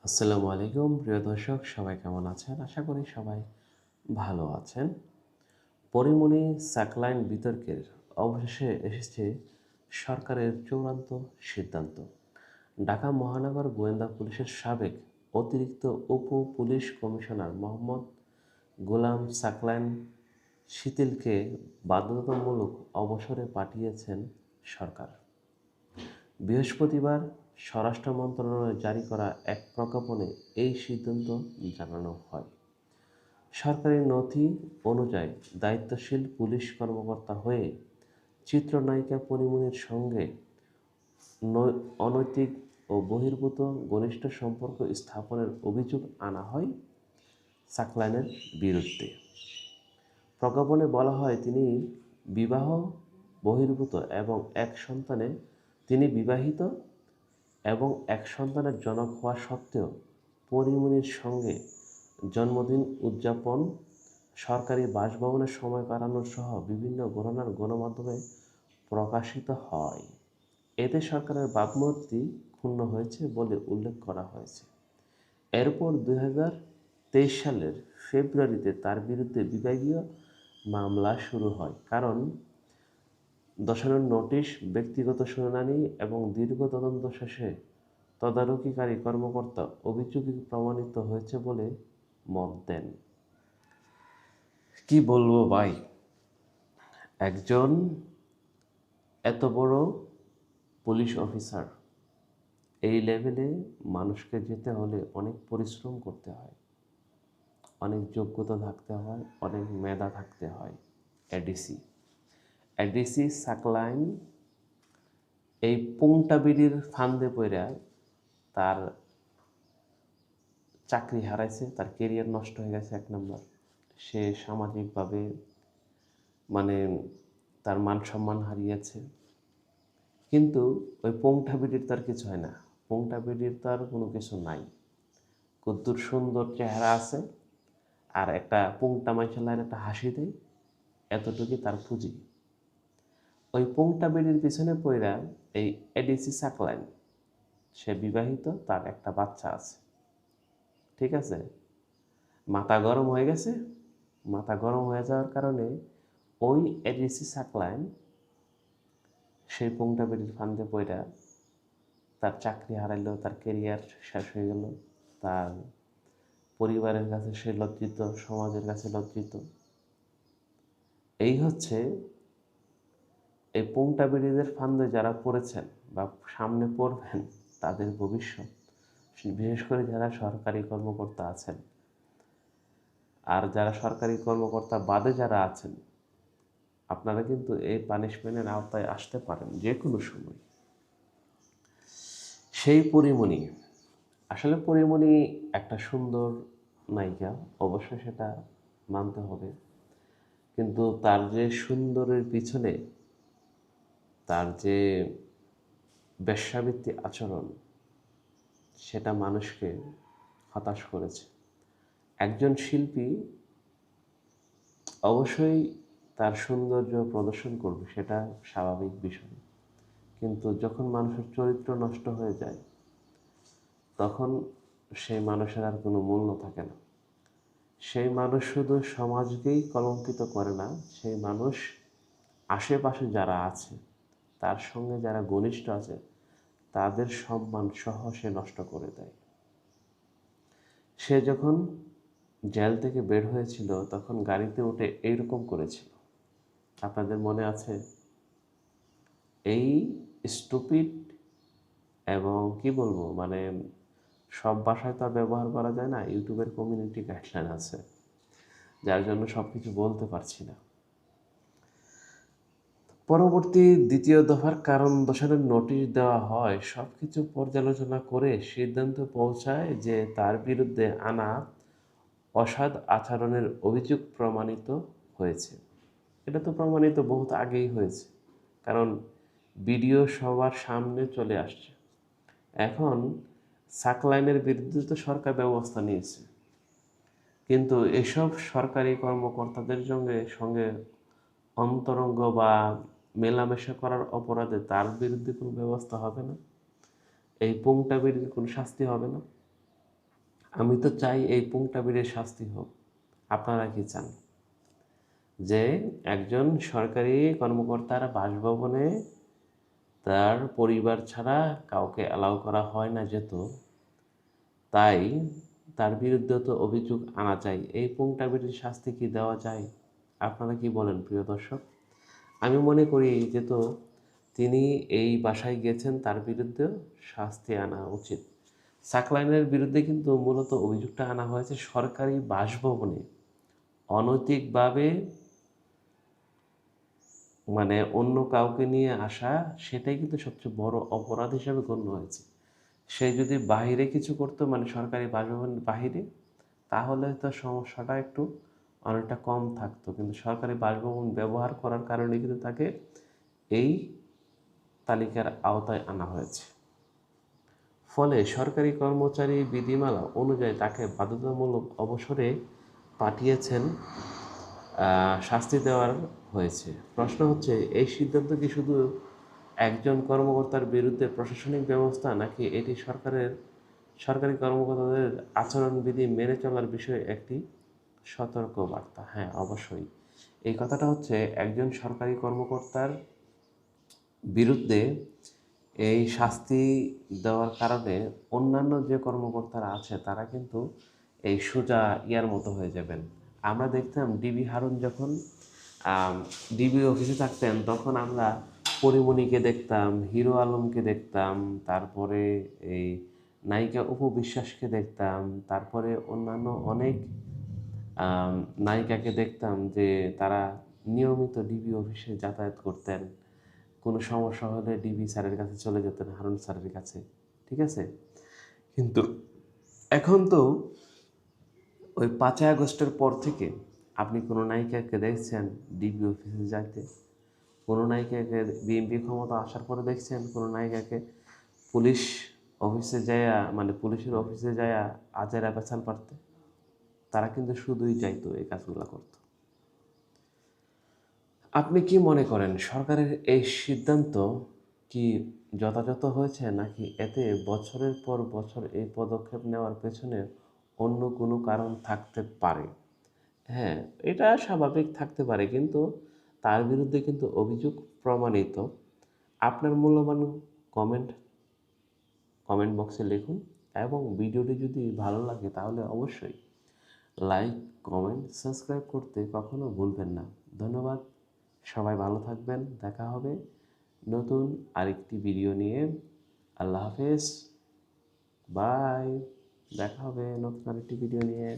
আসসালামু আলাইকুম প্রিয় দর্শক, সবাই কেমন আছেন? আশা করি সবাই ভালো আছেন। পরিমণি স্যাকলাইন বিতর্কের অবশেষে এসেছে সরকারের চূড়ান্ত সিদ্ধান্ত। ঢাকা মহানগর গোয়েন্দা পুলিশের সাবেক অতিরিক্ত উপ পুলিশ কমিশনার মোহাম্মদ গোলাম সাকলাইন শিথিলকে বাধ্যতামূলক অবসরে পাঠিয়েছেন সরকার। বৃহস্পতিবার স্বরাষ্ট্র মন্ত্রণালয়ে জারি করা এক প্রজ্ঞাপনে এই সিদ্ধান্ত জানানো হয়। সরকারি নথি অনুযায়ী দায়িত্বশীল পুলিশ কর্মকর্তা হয়ে চিত্রনায়িকা পরিমণির সঙ্গে অনৈতিক ও বহির্ভূত ঘনিষ্ঠ সম্পর্ক স্থাপনের অভিযোগ আনা হয় সাকলাইনের বিরুদ্ধে। প্রজ্ঞাপনে বলা হয় বিবাহ বহির্ভূত এবং তিনি বিবাহিত এবং এক সন্তানের জনক হওয়া সত্ত্বেও পরিমণির সঙ্গে জন্মদিন উদযাপন, সরকারি বাসভবনে সময় কাটানোর সহ বিভিন্ন ঘটনার গণমাধ্যমে প্রকাশিত হয়। এতে সরকারের ভাবমূর্তি ক্ষুণ্ণ হয়েছে বলে উল্লেখ করা হয়েছে। এরপর 2023 সালের ফেব্রুয়ারিতে তার বিরুদ্ধে বিভাগীয় মামলা শুরু হয়। কারণ দর্শানোর নোটিশ, ব্যক্তিগত শুনানি এবং দীর্ঘ তদন্ত শেষে তদারকিকারী কর্মকর্তা অভিযোগে প্রমাণিত হয়েছে বলে মত দেন। কি বলবো ভাই, একজন এত বড় পুলিশ অফিসার, এই লেভেলে মানুষকে যেতে হলে অনেক পরিশ্রম করতে হয়, অনেক যোগ্যতা থাকতে হয়, অনেক মেধা থাকতে হয়। এডিসি সাকলাইন এই পুংটা বিড়ির ফান্দে পইরা তার চাকরি হারাইছে, তার কেরিয়ার নষ্ট হয়ে গেছে। এক নম্বর, সে সামাজিকভাবে মানে তার মান সম্মান হারিয়েছে। কিন্তু ওই পুংটা বিড়ির তার কিছু হয় না, পুংটা বিড়ির তার কোনো কিছু নাই। কদ্দুর সুন্দর চেহারা আছে আর একটা পুংটা মাইশাল্লাহ একটা হাসি দেয়, এতটুকুই তার পুঁজি। ওই পুংটা বিড়ির পিছনে পইরা এই এডিসি সাকলাইন, সে বিবাহিত, তার একটা বাচ্চা আছে, ঠিক আছে। মাথা গরম হয়ে গেছে। মাথা গরম হয়ে যাওয়ার কারণে ওই এডিসি সাকলাইন সেই পুংটা বিড়ির ফান্দে পইরা তার চাকরি হারাইলো, তার কেরিয়ার শেষ হয়ে গেল, তার পরিবারের কাছে সে লজ্জিত, সমাজের কাছে লজ্জিত। এই হচ্ছে এই পুংটা বিড়িদের ফান্দে যারা পড়েছেন বা সামনে পড়বেন তাদের ভবিষ্যৎ, বিশেষ করে যারা সরকারি কর্মকর্তা আছেন আর যারা সরকারি কর্মকর্তা বাদে যারা আছেন, আপনারা কিন্তু এই পানিশমেন্টের আওতায় আসতে পারেন যে কোনো সময়। সেই পরিমণি, আসলে পরিমণি একটা সুন্দর নায়িকা, অবশ্যই সেটা মানতে হবে। কিন্তু তার যে সুন্দরের পিছনে তার যে বেশ্যাবৃত্তি আচরণ, সেটা মানুষকে হতাশ করেছে। একজন শিল্পী অবশ্যই তার সৌন্দর্য প্রদর্শন করবে, সেটা স্বাভাবিক বিষয়। কিন্তু যখন মানুষের চরিত্র নষ্ট হয়ে যায়, তখন সেই মানুষের আর কোনো মূল্য থাকে না। সেই মানুষ শুধু সমাজকেই কলঙ্কিত করে না, সেই মানুষ আশেপাশে যারা আছে, তার সঙ্গে যারা ঘনিষ্ঠ আছে, তাদের সম্মান সহ সে নষ্ট করে দেয়। সে যখন জেল থেকে বের হয়েছিল তখন গাড়িতে উঠে এইরকম করেছিল, আপনাদের মনে আছে? এই স্টুপিড এবং কি বলবো, সব ভাষায় তো আর ব্যবহার করা যায় না, ইউটিউবের কমিউনিটি গাইডলাইন আছে, যার জন্য সব কিছু বলতে পারছি না। পরবর্তী দ্বিতীয় দফার কারণ দর্শানোর নোটিশ দেওয়া হয়, সব কিছু পর্যালোচনা করে সিদ্ধান্ত পৌঁছায় যে তার বিরুদ্ধে আনা অসৎ আচরণের অভিযোগ প্রমাণিত হয়েছে। এটা তো প্রমাণিত বহুত আগেই হয়েছে, কারণ ভিডিও সবার সামনে চলে আসছে। এখন সাকলাইনের বিরুদ্ধে তো সরকার ব্যবস্থা নিয়েছে, কিন্তু এসব সরকারি কর্মকর্তাদের সঙ্গে অন্তরঙ্গ বা মেলামেশা করার অপরাধে তার বিরুদ্ধে কোনো ব্যবস্থা হবে না, এই পুংটা বিড়ির কোনো শাস্তি হবে না। আমি তো চাই এই পুংটাবিড়ের শাস্তি হোক। আপনারা কি চান? যে একজন সরকারি কর্মকর্তার বাসভবনে তার পরিবার ছাড়া কাউকে অ্যালাউ করা হয় না যেত, তাই তার বিরুদ্ধে তো অভিযোগ আনা যায়। এই পুংটাবিড়ের শাস্তি কি দেওয়া যায়? আপনারা কি বলেন প্রিয় দর্শক? আমি মনে করি যে তো তিনি এই বাসায় গেছেন, তার বিরুদ্ধে শাস্তি আনা উচিত। সাকলাইনের বিরুদ্ধে কিন্তু মূলত অভিযোগটা আনা হয়েছে সরকারি বাসভবনে অনৈতিকভাবে, মানে অন্য কাউকে নিয়ে আসা, সেটাই কিন্তু সবচেয়ে বড় অপরাধ হিসেবে গণ্য হয়েছে। সে যদি বাহিরে কিছু করতো, মানে সরকারি বাসভবনের বাহিরে, তাহলে তো সমস্যাটা একটু অনেকটা কম থাকতো, কিন্তু সরকারি বাসভবন ব্যবহার করার কারণে কিন্তু তাকে এই তালিকার আওতায় আনা হয়েছে। ফলে সরকারি কর্মচারী বিধিমালা অনুযায়ী তাকে বাধ্যতামূলক অবসরে পাঠিয়েছেন, শাস্তি দেওয়ার হয়েছে। প্রশ্ন হচ্ছে, এই সিদ্ধান্ত কি শুধু একজন কর্মকর্তার বিরুদ্ধে প্রশাসনিক ব্যবস্থা, নাকি এটি সরকারি কর্মকর্তাদের আচরণবিধি মেনে চলার বিষয়ে একটি সতর্ক বার্তা? হ্যাঁ, অবশ্যই। এই কথাটা হচ্ছে একজন সরকারি কর্মকর্তার বিরুদ্ধে এই শাস্তি দেওয়ার কারণে অন্যান্য যে কর্মকর্তারা আছে তারা কিন্তু এই সোজা ইয়ার মতো হয়ে যাবেন। আমরা দেখতাম ডিবি হারুন যখন ডিবি অফিসে থাকতেন, তখন আমরা পরিমণিকে দেখতাম, হিরো আলমকে দেখতাম, তারপরে এই নায়িকা অপু বিশ্বাসকে দেখতাম, তারপরে অন্যান্য অনেক নায়িকাকে দেখতাম যে তারা নিয়মিত ডিবি অফিসে যাতায়াত করতেন। কোনো সমস্যা হলে ডিবি স্যারের কাছে চলে যেতেন, হারুন স্যারের কাছে। ঠিক আছে? কিন্তু এখন তো ওই 5ই আগস্টের পর থেকে আপনি কোনো নায়িকাকে দেখছেন ডিবি অফিসে যাইতে? কোনো নায়িকাকে বিএনপি ক্ষমতা আসার পরে দেখছেন কোনো নায়িকাকে পুলিশ অফিসে যায়া, মানে পুলিশের অফিসে যায়া আজেরা পেছাল পারতে? তারা কিন্তু শুধুই চাইতো এই কাজগুলো করতো। আপনি কি মনে করেন সরকারের এই সিদ্ধান্ত কি যথাযথ হয়েছে, নাকি এতে বছরের পর বছর এই পদক্ষেপ নেওয়ার পেছনে অন্য কোনো কারণ থাকতে পারে? হ্যাঁ, এটা স্বাভাবিক থাকতে পারে, কিন্তু তার বিরুদ্ধে কিন্তু অভিযোগ প্রমাণিত। আপনার মূল্যবান কমেন্ট কমেন্ট বক্সে লিখুন, এবং ভিডিওটি যদি ভালো লাগে তাহলে অবশ্যই লাইক, কমেন্ট, সাবস্ক্রাইব করতে কখনো ভুলবেন না। ধন্যবাদ। সবাই ভালো থাকবেন। দেখা হবে নতুন আরেকটি ভিডিও নিয়ে। আল্লাহ হাফেজ। বাই। দেখা হবে নতুন আরেকটি ভিডিও নিয়ে।